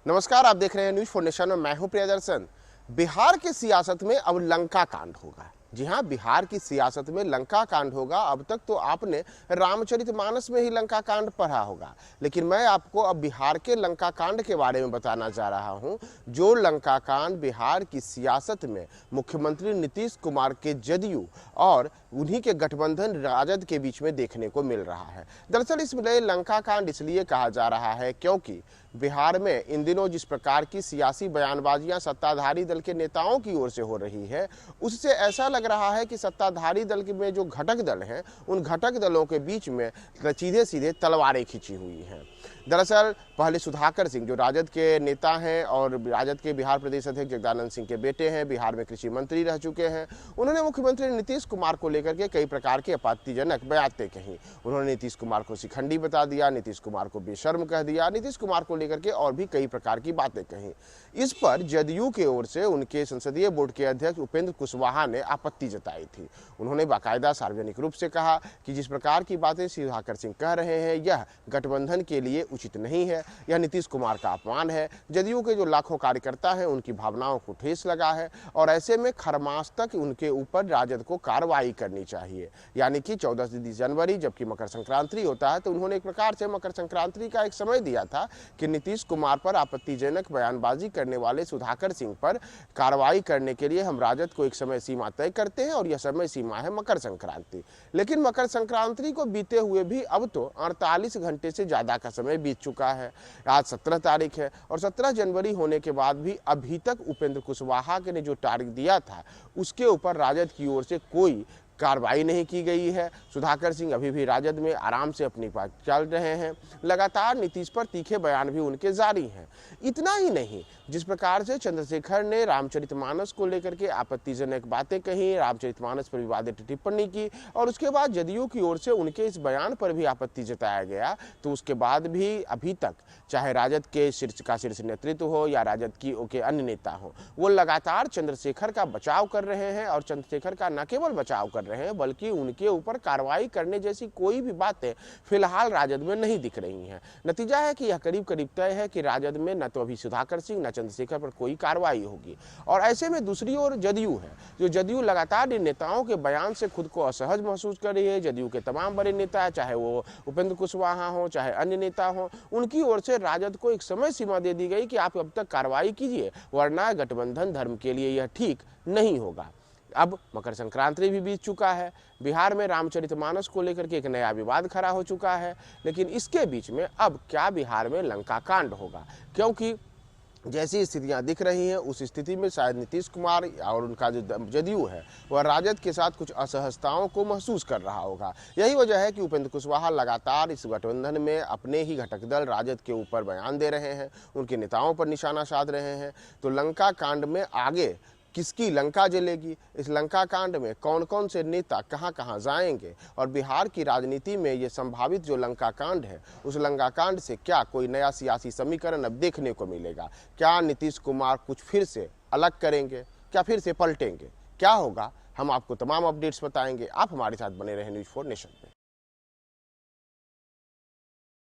नमस्कार, आप देख रहे हैं न्यूज फॉर नेशन में मैं हूं प्रियदर्शन। बिहार की सियासत में अब लंका कांड होगा। जी हां, बिहार की सियासत में लंका कांड होगा। अब तक तो आपने रामचरितमानस में ही लंका कांड पढ़ा होगा, लेकिन मैं आपको अब बिहार के लंका कांड के बारे में बताना जा रहा हूं। जो लंका कांड बिहार की सियासत में मुख्यमंत्री नीतीश कुमार के जदयू और उन्हीं के गठबंधन राजद के बीच में देखने को मिल रहा है। दरअसल इसलिए लंका कांड इसलिए कहा जा रहा है क्योंकि बिहार में इन दिनों जिस प्रकार की सियासी बयानबाजियां सत्ताधारी दल के नेताओं की ओर से हो रही है, उससे ऐसा लग रहा है कि सत्ताधारी दल में जो घटक दल हैं, उन घटक दलों के बीच में सीधे सीधे तलवारें खींची हुई हैं। दरअसल पहले सुधाकर सिंह जो राजद के नेता हैं और राजद के बिहार प्रदेश अध्यक्ष जगदानंद सिंह के बेटे हैं, बिहार में कृषि मंत्री रह चुके हैं, उन्होंने मुख्यमंत्री नीतीश कुमार को लेकर के कई प्रकार की आपत्तिजनक बातें कही। उन्होंने नीतीश कुमार को शिखंडी बता दिया, नीतीश कुमार को बेशर्म कह दिया, नीतीश कुमार को लेकर के और भी कई प्रकार की बातें कही। इस पर जदयू की ओर से उनके संसदीय बोर्ड के अध्यक्ष उपेंद्र कुशवाहा ने आपत्ति जताई थी। उन्होंने बाकायदा सार्वजनिक रूप से कहा कि जिस प्रकार की बातें सुधाकर सिंह कह रहे हैं, यह गठबंधन के लिए उचित नहीं है, यह नीतीश कुमार का अपमान है। जदयू के जो लाखों कार्यकर्ता हैं, उनकी भावनाओं को ठेस लगा है और ऐसे में खरमास तक उनके ऊपर राजद को कार्रवाई करनी चाहिए। यानी कि 14 जनवरी जबकि मकर संक्रांति होता है, तो उन्होंने एक प्रकार से मकर संक्रांति का एक समय दिया था कि नीतीश कुमार पर आपत्तिजनक बयानबाजी करने वाले सुधाकर सिंह पर कार्रवाई करने के लिए हम राजद को एक समय सीमा तय करते हैं और यह समय सीमा है मकर संक्रांति। लेकिन मकर संक्रांति को बीते हुए भी अब तो 48 घंटे से ज्यादा का समय बीत चुका है। आज 17 तारीख है और 17 जनवरी होने के बाद भी अभी तक उपेंद्र कुशवाहा ने जो टारगेट दिया था, उसके ऊपर राजद की ओर से कोई कार्रवाई नहीं की गई है। सुधाकर सिंह अभी भी राजद में आराम से अपनी बात चल रहे हैं। लगातार नीतीश पर तीखे बयान भी उनके जारी हैं। इतना ही नहीं, जिस प्रकार से चंद्रशेखर ने रामचरितमानस को लेकर के आपत्तिजनक बातें कही, रामचरितमानस पर विवादित टिप्पणी की और उसके बाद जदयू की ओर से उनके इस बयान पर भी आपत्ति जताया गया, तो उसके बाद भी अभी तक चाहे राजद के शीर्ष नेतृत्व हो या राजद के अन्य नेता हो, वो लगातार चंद्रशेखर का बचाव कर रहे हैं और चंद्रशेखर का न केवल बचाव कर रहे हैं बल्कि उनके ऊपर कार्रवाई करने जैसी कोई भी बातें फिलहाल राजद में नहीं दिख रही हैं। नतीजा है कि यह करीब करीब तय है कि राजद में न तो अभी सुधाकर सिंह न चंद्रशेखर पर कोई कार्रवाई होगी। और ऐसे में दूसरी ओर जदयू है, जो जदयू लगातार इन नेताओं के बयान से खुद को असहज महसूस कर रही है। जदयू के तमाम बड़े नेता, चाहे वो उपेंद्र कुशवाहा हो चाहे अन्य नेता हो, उनकी ओर से राजद को एक समय सीमा दे दी गई कि आप अब तक कार्रवाई कीजिए, वरना गठबंधन धर्म के लिए यह ठीक नहीं होगा। अब मकर संक्रांति भी बीत चुका है, बिहार में रामचरितमानस को लेकर के एक नया विवाद खड़ा हो चुका है, लेकिन इसके बीच में अब क्या बिहार में लंका कांड होगा? क्योंकि जैसी स्थितियां दिख रही हैं, उस स्थिति में शायद नीतीश कुमार और उनका जो जदयू है वह राजद के साथ कुछ असहजताओं को महसूस कर रहा होगा। यही वजह है कि उपेंद्र कुशवाहा लगातार इस गठबंधन में अपने ही घटक दल राजद के ऊपर बयान दे रहे हैं, उनके नेताओं पर निशाना साध रहे हैं। तो लंका कांड में आगे किसकी लंका जलेगी, इस लंका कांड में कौन कौन से नेता कहां कहां जाएंगे और बिहार की राजनीति में ये संभावित जो लंका कांड है, उस लंका कांड से क्या कोई नया सियासी समीकरण अब देखने को मिलेगा? क्या नीतीश कुमार कुछ फिर से अलग करेंगे, क्या फिर से पलटेंगे? क्या होगा, हम आपको तमाम अपडेट्स बताएंगे। आप हमारे साथ बने रहें न्यूज फॉर नेशन में।